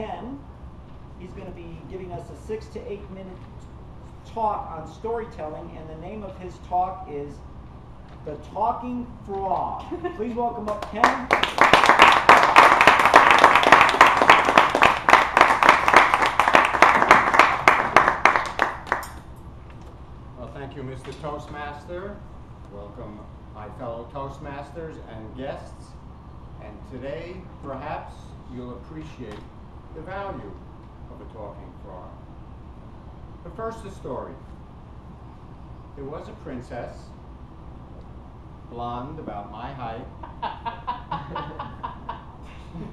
Ken. He's going to be giving us a 6 to 8 minute talk on storytelling, and the name of his talk is The Talking Frog. Please welcome up Ken. Thank you, Mr. Toastmaster. Welcome, my fellow Toastmasters and guests. And today, perhaps, you'll appreciate the value of a talking frog. But first, the story. There was a princess, blonde, about my height,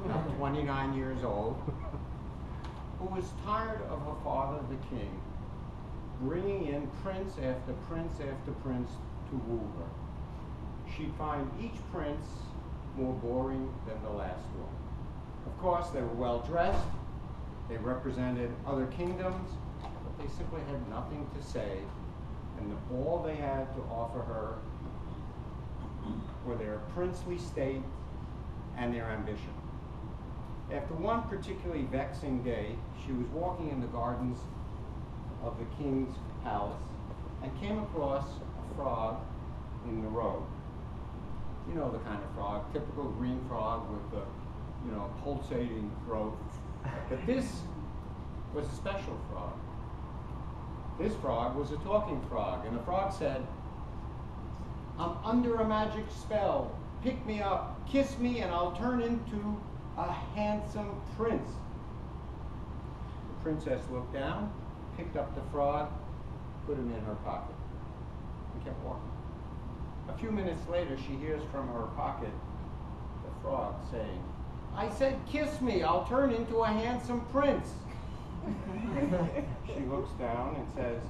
about 29 years old, who was tired of her father, the king, bringing in prince after prince after prince to woo her. She'd find each prince more boring than the last one. Of course, they were well dressed, they represented other kingdoms, but they simply had nothing to say, and all they had to offer her were their princely state and their ambition. After one particularly vexing day, she was walking in the gardens of the king's palace and came across a frog in the road. You know the kind of frog, typical green frog with the, pulsating throat. But this was a special frog. This frog was a talking frog, and the frog said, "I'm under a magic spell. Pick me up, kiss me, and I'll turn into a handsome prince." The princess looked down, picked up the frog, put him in her pocket, and kept walking. A few minutes later, she hears from her pocket the frog saying, "I said kiss me, I'll turn into a handsome prince." She looks down and says,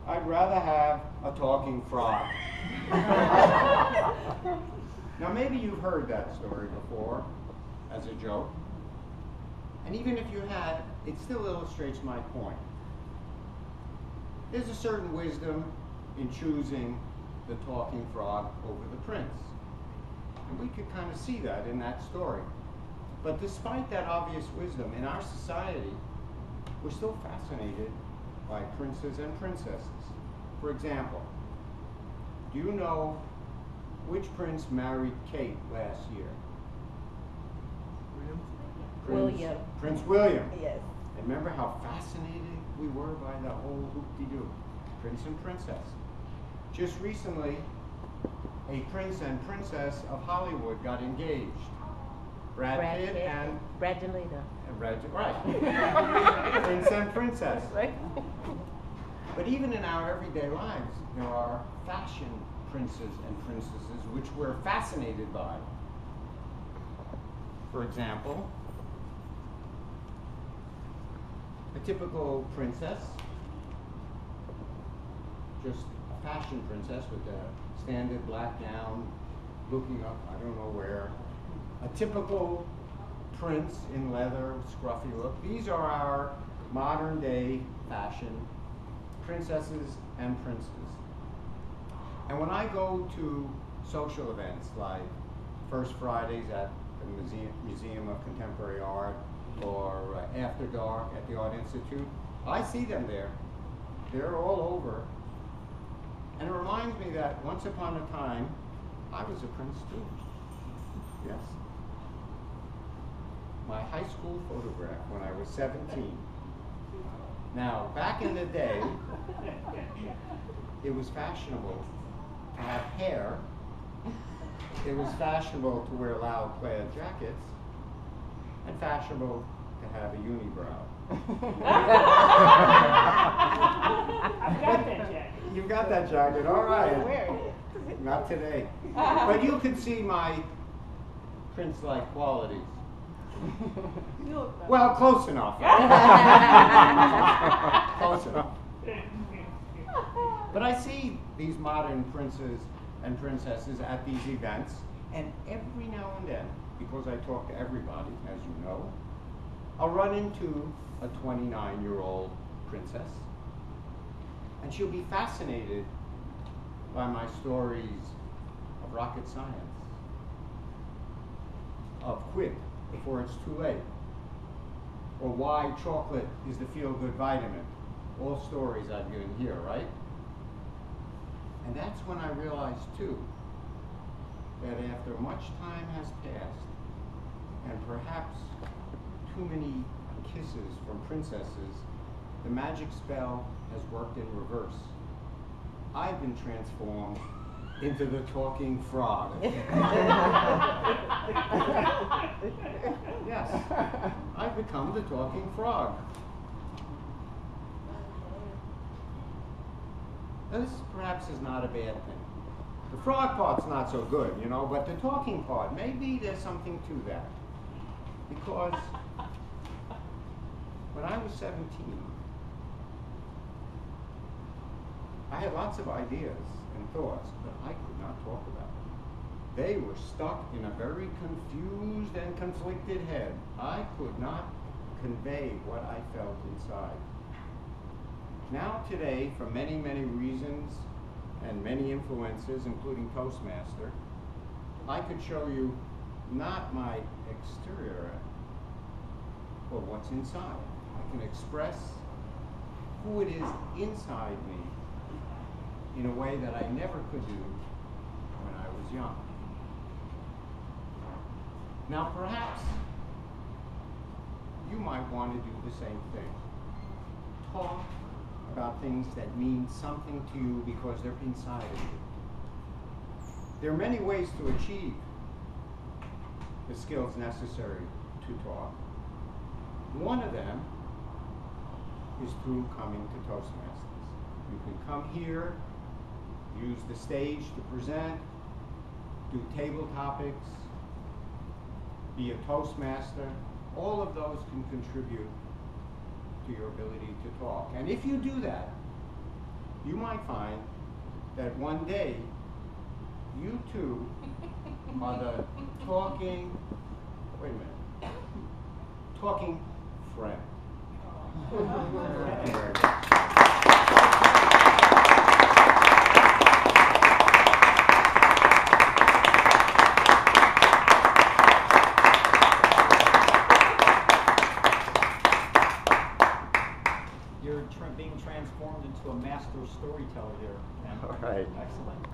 "I'd rather have a talking frog." Now maybe you've heard that story before as a joke. And even if you had, it still illustrates my point. There's a certain wisdom in choosing the talking frog over the prince. And we could kind of see that in that story. But despite that obvious wisdom, in our society, we're still fascinated by princes and princesses. For example, do you know which prince married Kate last year? William. Prince William. Yes. And remember how fascinated we were by the whole hoop-de-doo, prince and princess. Just recently, a prince and princess of Hollywood got engaged. Brad Pitt and Brangelina. Right. Prince and princess. Right. But even in our everyday lives, there are fashion princes and princesses which we're fascinated by. For example, a typical princess, just a fashion princess with a standard black gown, looking up, I don't know where. A typical prince in leather, scruffy look. These are our modern day fashion princesses and princes. And when I go to social events like First Fridays at the Museum of Contemporary Art or After Dark at the Art Institute, I see them there. They're all over. And it reminds me that once upon a time, I was a prince too. Yes. My high school photograph when I was 17. Now, back in the day, it was fashionable to have hair. It was fashionable to wear loud plaid jackets, and fashionable to have a unibrow. I've got that jacket. You got that jacket, all right. I'm wearing it. Not today. But you can see my prince-like qualities. Well, close enough. Close enough. But I see these modern princes and princesses at these events, and every now and then, because I talk to everybody, as you know, I'll run into a 29-year-old princess, and she'll be fascinated by my stories of rocket science, of quit before it's too late, or why chocolate is the feel-good vitamin. All stories I've given here, right? And that's when I realized too, that after much time has passed, and perhaps too many kisses from princesses, the magic spell has worked in reverse. I've been transformed into the talking frog. Yes, I've become the talking frog. Now, this perhaps is not a bad thing. The frog part's not so good, you know, but the talking part, maybe there's something to that. Because when I was 17, I had lots of ideas and thoughts, but I could not talk about them. They were stuck in a very confused and conflicted head. I could not convey what I felt inside. Now today, for many, many reasons and many influences, including Toastmaster, I could show you not my exterior, but what's inside. I can express who it is inside me in a way that I never could do when I was young. Now perhaps you might want to do the same thing. Talk about things that mean something to you because they're inside of you. There are many ways to achieve the skills necessary to talk. One of them is through coming to Toastmasters. You can come here, use the stage to present, do table topics, be a Toastmaster. All of those can contribute to your ability to talk. And if you do that, you might find that one day you too are the talking, wait a minute, talking friend. Thank you very much. You're being transformed into a master storyteller here. All right. Excellent.